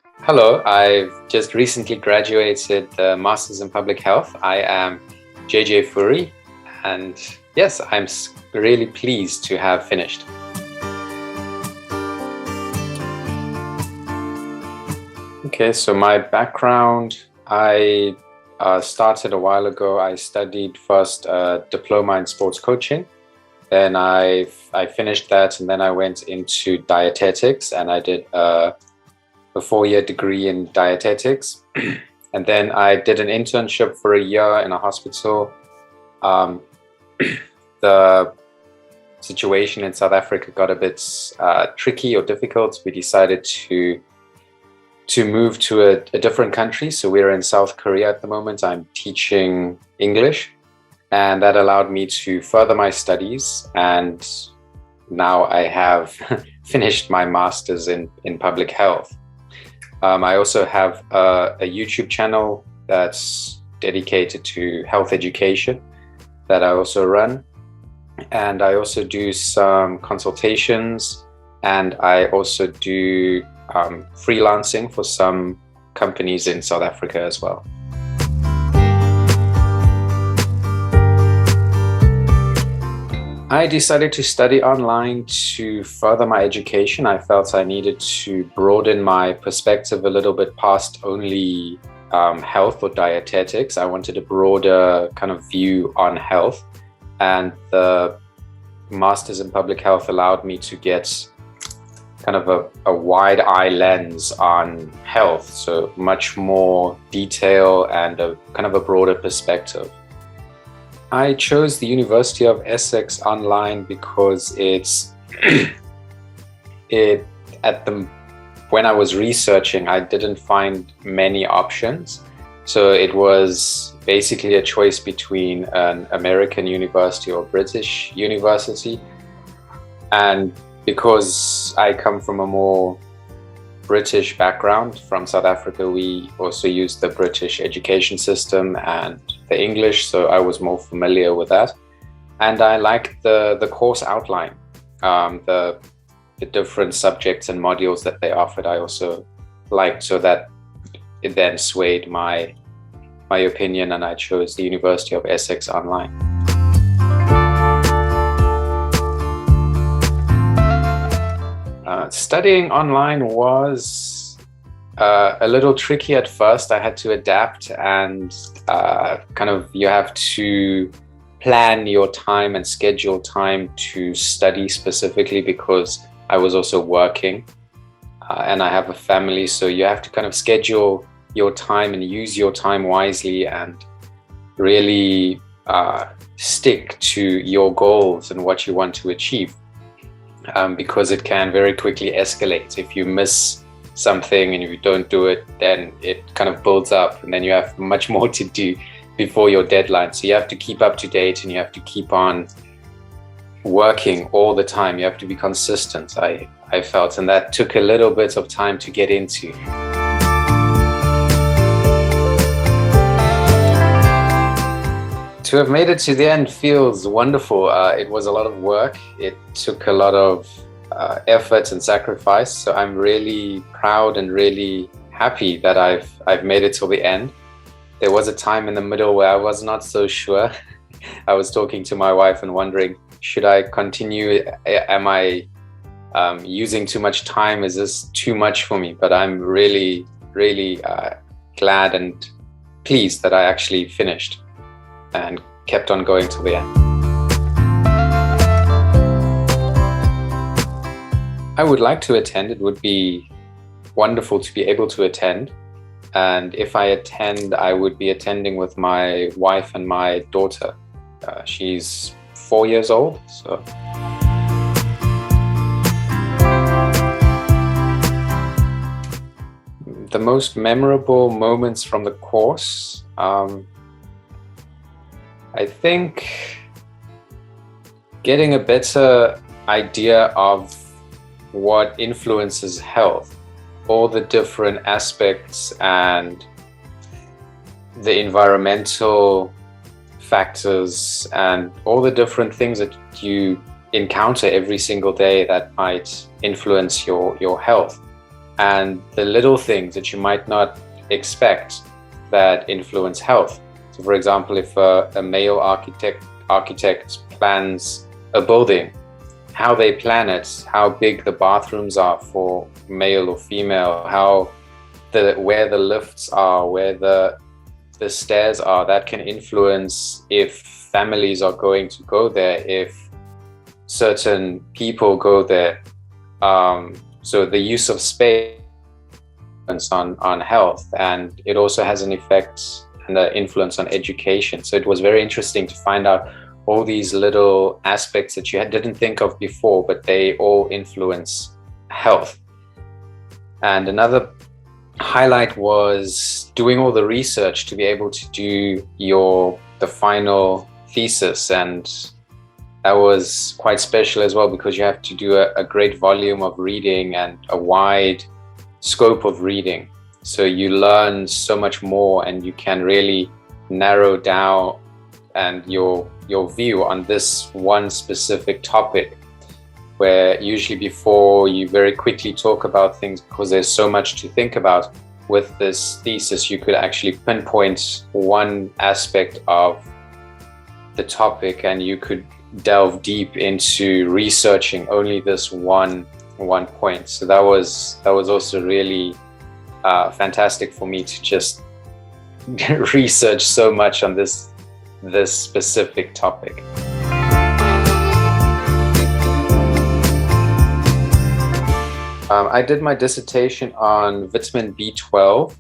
Hello, I've just recently graduated the Masters in Public Health. I am JJ Furi, and yes, I'm really pleased to have finished. Okay, so my background, I started a while ago. I studied first a diploma in sports coaching. Then I finished that, and then I went into dietetics, and I did a 4-year degree in dietetics. And then I did an internship for a year in a hospital. The situation in South Africa got a bit tricky or difficult. We decided to move to a different country. So we're in South Korea at the moment. I'm teaching English, and that allowed me to further my studies. And now I have finished my master's in public health. I also have a YouTube channel that's dedicated to health education that I also run. And I also do some consultations, and I also do freelancing for some companies in South Africa as well. I decided to study online to further my education. I felt I needed to broaden my perspective a little bit past only health or dietetics. I wanted a broader kind of view on health, and the Masters in Public Health allowed me to get kind of a wide eye lens on health, so much more detail and a kind of a broader perspective. I chose the University of Essex Online because when I was researching, I didn't find many options. So it was basically a choice between an American university or British university. And because I come from a more British background from South Africa, we also use the British education system and the English, so I was more familiar with that. And I liked the course outline, the different subjects and modules that they offered. I also liked, so that it then swayed my opinion, and I chose the University of Essex Online. Studying online was a little tricky at first. I had to adapt, and you have to plan your time and schedule time to study specifically, because I was also working and I have a family. So you have to kind of schedule your time and use your time wisely and really stick to your goals and what you want to achieve. Because it can very quickly escalate. If you miss something and if you don't do it, then it kind of builds up, and then you have much more to do before your deadline. So you have to keep up to date, and you have to keep on working all the time. You have to be consistent, I felt, and that took a little bit of time to get into. To have made it to the end feels wonderful. It was a lot of work. It took a lot of effort and sacrifice. So I'm really proud and really happy that I've made it till the end. There was a time in the middle where I was not so sure. I was talking to my wife and wondering, should I continue? Am I using too much time? Is this too much for me? But I'm really, really glad and pleased that I actually finished and kept on going to the end. I would like to attend. It would be wonderful to be able to attend. And if I attend, I would be attending with my wife and my daughter. She's 4 years old, so. The most memorable moments from the course, I think getting a better idea of what influences health, all the different aspects and the environmental factors and all the different things that you encounter every single day that might influence your health. and the little things that you might not expect that influence health. So for example, if a male architect plans a building, how they plan it, how big the bathrooms are for male or female, where the lifts are, where the stairs are, that can influence if families are going to go there, if certain people go there. So the use of space on health, and it also has an effect and an influence on education. So it was very interesting to find out all these little aspects that you didn't think of before, but they all influence health. And another highlight was doing all the research to be able to do the final thesis, and that was quite special as well, because you have to do a great volume of reading and a wide scope of reading. So you learn so much more, and you can really narrow down and your view on this one specific topic, where usually before you very quickly talk about things because there's so much to think about. With this thesis, you could actually pinpoint one aspect of the topic, and you could delve deep into researching only this one point. So that was also really fantastic for me to just research so much on this specific topic. I did my dissertation on vitamin B12,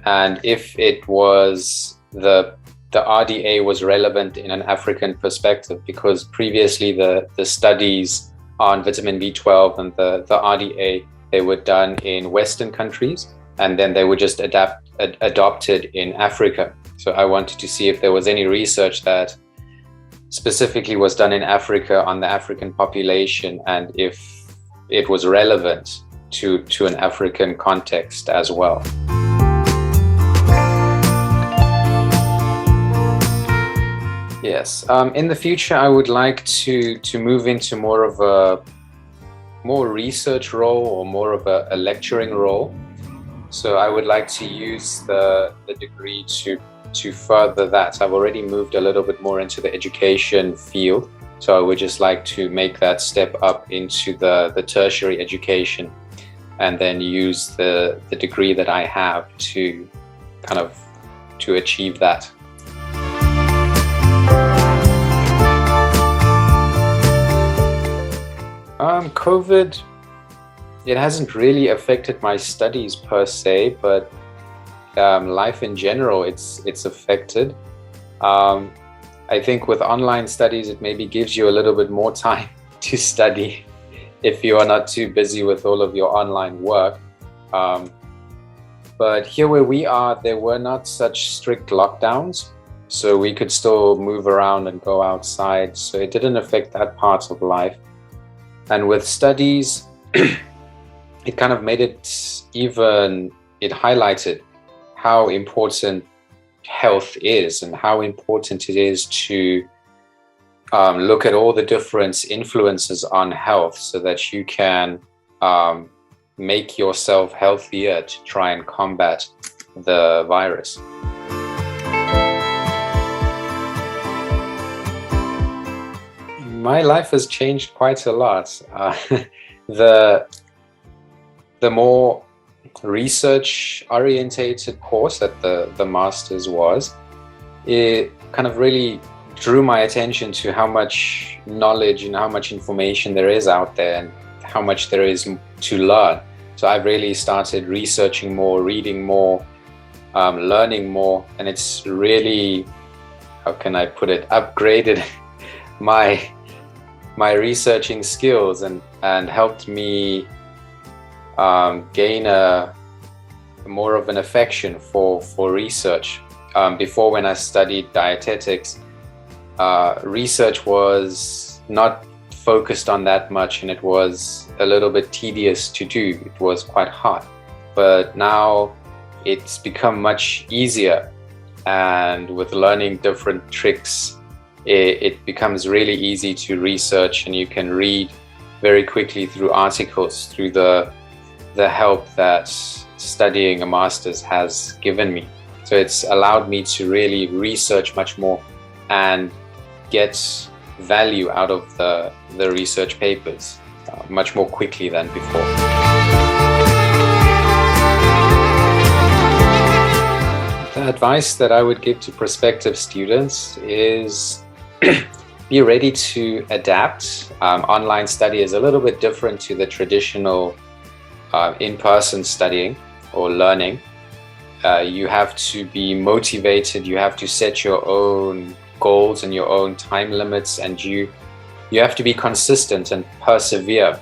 and if it was the RDA was relevant in an African perspective, because previously the studies on vitamin B12 and the RDA, they were done in Western countries, and then they were just adopted in Africa. So I wanted to see if there was any research that specifically was done in Africa on the African population, and if it was relevant to an African context as well. Yes, in the future, I would like to move into more of a research role, or more of a lecturing role. So I would like to use the degree to further that. I've already moved a little bit more into the education field, so I would just like to make that step up into the tertiary education, and then use the degree that I have to achieve that. COVID, it hasn't really affected my studies per se, but life in general, it's affected. I think with online studies, it maybe gives you a little bit more time to study if you are not too busy with all of your online work. But here where we are, there were not such strict lockdowns, so we could still move around and go outside. So it didn't affect that part of life. And with studies, it kind of made it highlighted how important health is, and how important it is to look at all the different influences on health, so that you can make yourself healthier to try and combat the virus. My life has changed quite a lot. The more research orientated course that the master's was, it kind of really drew my attention to how much knowledge and how much information there is out there, and how much there is to learn. So I've really started researching more, reading more, learning more, and it's really, how can I put it, upgraded my researching skills, and helped me gain more of an affection for research. Before, when I studied dietetics, research was not focused on that much, and it was a little bit tedious to do. It was quite hard. But now it's become much easier, and with learning different tricks, it becomes really easy to research, and you can read very quickly through articles, through the the help that studying a master's has given me. So it's allowed me to really research much more and get value out of the research papers much more quickly than before. The advice that I would give to prospective students is be ready to adapt. Online study is a little bit different to the traditional in-person studying or learning. You have to be motivated, you have to set your own goals and your own time limits, and you have to be consistent and persevere.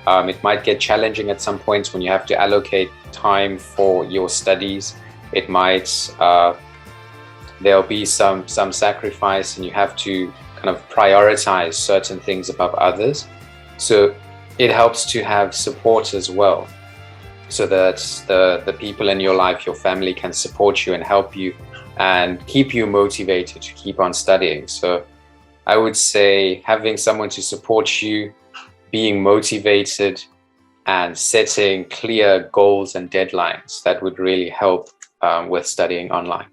It might get challenging at some points when you have to allocate time for your studies. It might, there'll be some sacrifice, and you have to kind of prioritize certain things above others. So it helps to have support as well, so that the people in your life, your family, can support you and help you and keep you motivated to keep on studying. So I would say having someone to support you, being motivated, and setting clear goals and deadlines, that would really help with studying online.